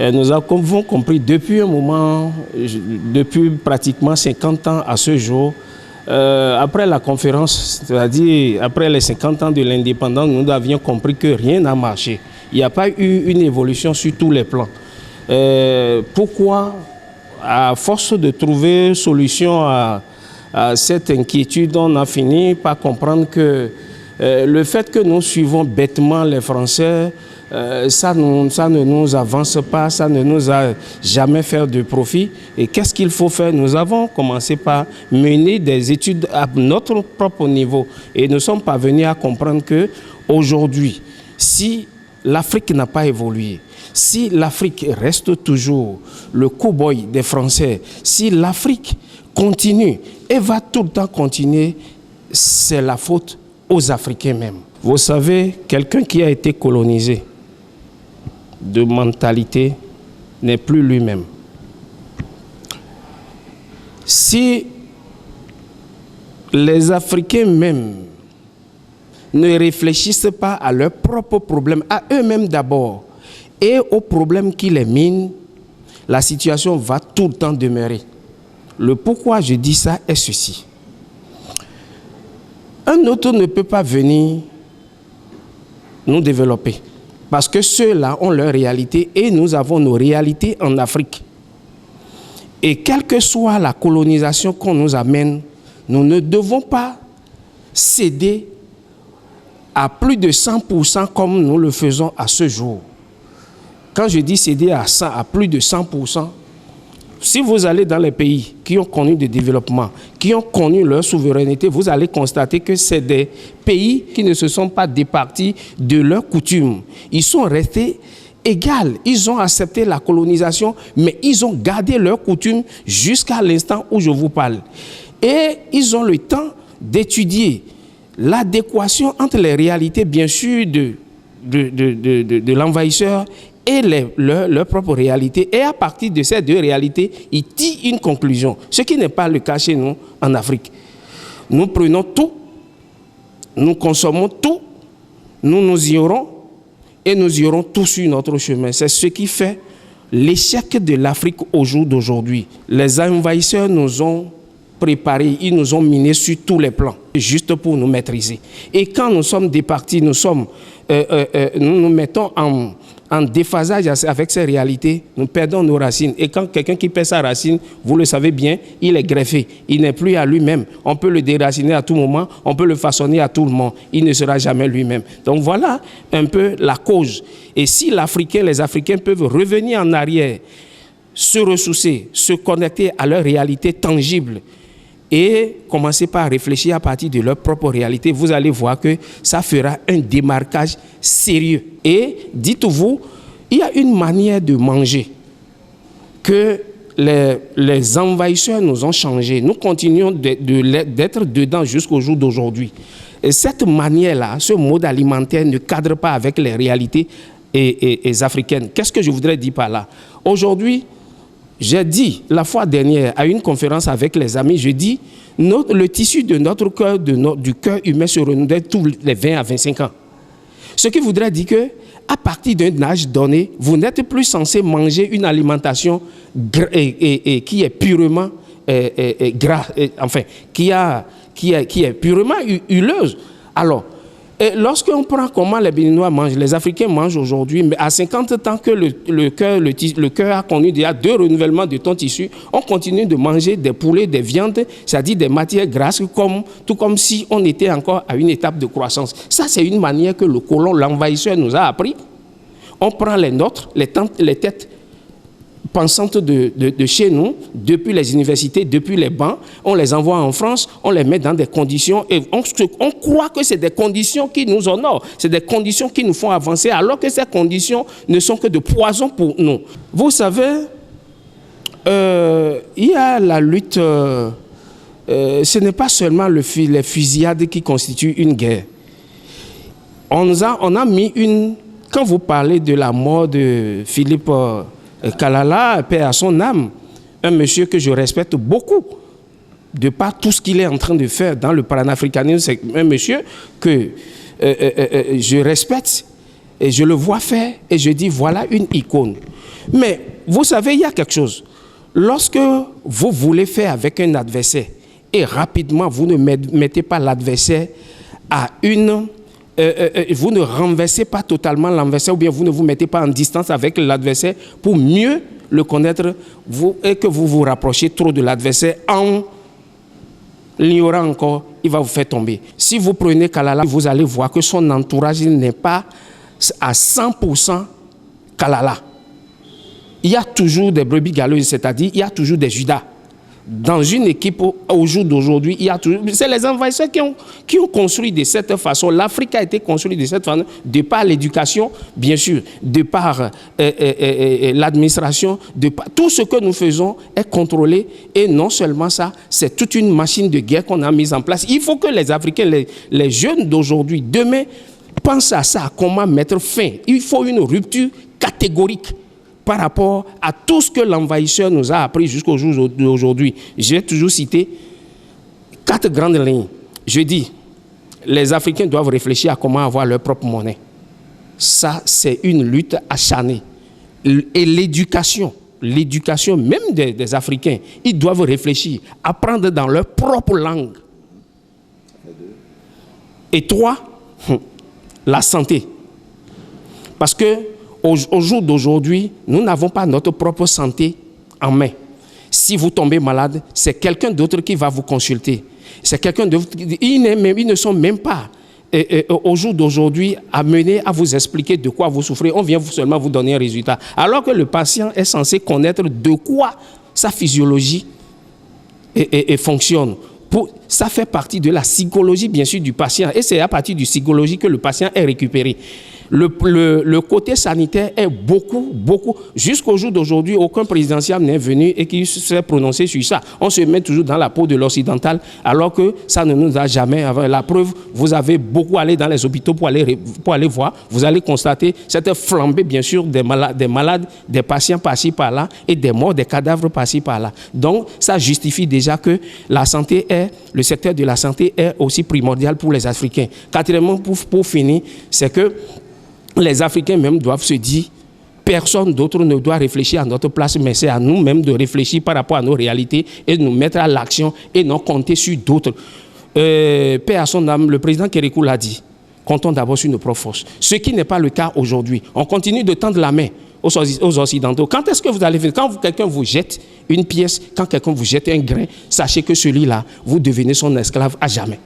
Nous avons compris depuis un moment, depuis pratiquement 50 ans à ce jour, après la conférence, c'est-à-dire après les 50 ans de l'indépendance, nous avions compris que rien n'a marché. Il n'y a pas eu une évolution sur tous les plans. Pourquoi, à force de trouver solution à cette inquiétude, on a fini par comprendre que le fait que nous suivons bêtement les Français, ça ne nous avance pas, ça ne nous a jamais fait de profit. Et qu'est-ce qu'il faut faire? Nous avons commencé par mener des études à notre propre niveau. Et nous sommes parvenus à comprendre qu'aujourd'hui, si l'Afrique n'a pas évolué, si l'Afrique reste toujours le cow-boy des Français, si l'Afrique continue et va tout le temps continuer, c'est la faute aux Africains même. Vous savez, quelqu'un qui a été colonisé de mentalité n'est plus lui-même. Si les Africains même ne réfléchissent pas à leurs propres problèmes, à eux-mêmes d'abord, et aux problèmes qui les minent, la situation va tout le temps demeurer. Le pourquoi je dis ça est ceci. Un autre ne peut pas venir nous développer. Parce que ceux-là ont leur réalité et nous avons nos réalités en Afrique. Et quelle que soit la colonisation qu'on nous amène, nous ne devons pas céder à plus de 100% comme nous le faisons à ce jour. Quand je dis céder à plus de 100%, si vous allez dans les pays qui ont connu des développements, qui ont connu leur souveraineté, vous allez constater que c'est des pays qui ne se sont pas départis de leurs coutumes. Ils sont restés égaux. Ils ont accepté la colonisation, mais ils ont gardé leurs coutumes jusqu'à l'instant où je vous parle. Et ils ont le temps d'étudier l'adéquation entre les réalités, bien sûr, de l'envahisseur et leur propre réalité. Et à partir de ces deux réalités, ils tirent une conclusion. Ce qui n'est pas le cas chez nous en Afrique. Nous prenons tout, nous consommons tout, nous irons et nous irons tous sur notre chemin. C'est ce qui fait l'échec de l'Afrique au jour d'aujourd'hui. Les envahisseurs nous ont préparés, ils nous ont minés sur tous les plans, juste pour nous maîtriser. Et quand nous sommes départis, nous nous mettons en déphasage avec ces réalités, nous perdons nos racines. Et quand quelqu'un qui perd sa racine, vous le savez bien, il est greffé. Il n'est plus à lui-même. On peut le déraciner à tout moment, on peut le façonner à tout moment. Il ne sera jamais lui-même. Donc voilà un peu la cause. Et si les Africains peuvent revenir en arrière, se ressourcer, se connecter à leur réalité tangible, et commencer par réfléchir à partir de leur propre réalité, vous allez voir que ça fera un démarquage sérieux. Et dites-vous, il y a une manière de manger que les envahisseurs nous ont changé. Nous continuons d'être dedans jusqu'au jour d'aujourd'hui. Et cette manière-là, ce mode alimentaire ne cadre pas avec les réalités africaines. Qu'est-ce que je voudrais dire par là? Aujourd'hui, j'ai dit la fois dernière à une conférence avec les amis, je dis le tissu de notre cœur, du cœur humain se renouvelle tous les 20 à 25 ans. Ce qui voudrait dire que à partir d'un âge donné, vous n'êtes plus censé manger une alimentation qui est purement grasse, enfin qui est purement huileuse. Alors, lorsqu'on prend comment les Béninois mangent, les Africains mangent aujourd'hui, mais à 50 ans que le cœur a connu déjà 2 renouvellements de ton tissu, on continue de manger des poulets, des viandes, c'est-à-dire des matières grasses, tout comme si on était encore à une étape de croissance. Ça, c'est une manière que le colon, l'envahisseur nous a appris. On prend les nôtres, les têtes pensantes de chez nous, depuis les universités, depuis les bancs, on les envoie en France, on les met dans des conditions et on croit que c'est des conditions qui nous honorent, c'est des conditions qui nous font avancer, alors que ces conditions ne sont que de poison pour nous. Vous savez, il y a la lutte, ce n'est pas seulement les fusillades qui constituent une guerre. On a mis quand vous parlez de la mort de Philippe Kalala, paix à son âme, un monsieur que je respecte beaucoup, de par tout ce qu'il est en train de faire dans le panafricanisme, c'est un monsieur que je respecte et je le vois faire et je dis voilà une icône. Mais vous savez, il y a quelque chose. Lorsque vous voulez faire avec un adversaire et rapidement vous ne mettez pas l'adversaire à une... vous ne renversez pas totalement l'adversaire ou bien vous ne vous mettez pas en distance avec l'adversaire pour mieux le connaître et que vous vous rapprochez trop de l'adversaire en l'ignorant encore, il va vous faire tomber. Si vous prenez Kalala, vous allez voir que son entourage n'est pas à 100% Kalala. Il y a toujours des brebis galeuses, c'est-à-dire il y a toujours des Judas. Dans une équipe, au jour d'aujourd'hui, il y a toujours... C'est les envahisseurs qui ont construit de cette façon. L'Afrique a été construite de cette façon, de par l'éducation, bien sûr, de par l'administration, tout ce que nous faisons est contrôlé. Et non seulement ça, c'est toute une machine de guerre qu'on a mise en place. Il faut que les Africains, les jeunes d'aujourd'hui, demain, pensent à ça, comment mettre fin. Il faut une rupture catégorique par rapport à tout ce que l'envahisseur nous a appris jusqu'au jour d'aujourd'hui. J'ai toujours cité 4 grandes lignes. Je dis, les Africains doivent réfléchir à comment avoir leur propre monnaie. Ça, c'est une lutte acharnée. Et l'éducation même des Africains, ils doivent réfléchir, apprendre dans leur propre langue. Et 3, la santé. Parce que au jour d'aujourd'hui, nous n'avons pas notre propre santé en main. Si vous tombez malade, c'est quelqu'un d'autre qui va vous consulter. C'est quelqu'un d'autre. Ils ne sont même pas, au jour d'aujourd'hui, amenés à vous expliquer de quoi vous souffrez. On vient seulement vous donner un résultat. Alors que le patient est censé connaître de quoi sa physiologie fonctionne. Ça fait partie de la psychologie, bien sûr, du patient. Et c'est à partir du psychologie que le patient est récupéré. Le côté sanitaire est beaucoup. Jusqu'au jour d'aujourd'hui, aucun présidentiel n'est venu et qui s'est prononcé sur ça. On se met toujours dans la peau de l'occidental, alors que ça ne nous a jamais... La preuve, vous avez beaucoup allé dans les hôpitaux pour aller voir. Vous allez constater cette flambée, bien sûr, des malades, des patients par-ci, par-là, et des morts, des cadavres par-ci, par-là. Donc, ça justifie déjà que le secteur de la santé est aussi primordial pour les Africains. Quatrièmement, pour finir, c'est que les Africains même doivent se dire, personne d'autre ne doit réfléchir à notre place, mais c'est à nous-mêmes de réfléchir par rapport à nos réalités et de nous mettre à l'action et non compter sur d'autres. Paix à son âme, le président Kérékou l'a dit, comptons d'abord sur nos propres forces. Ce qui n'est pas le cas aujourd'hui. On continue de tendre la main aux Occidentaux. Quand est-ce que vous allez faire? Quand quelqu'un vous jette une pièce, quand quelqu'un vous jette un grain, sachez que celui-là, vous devenez son esclave à jamais.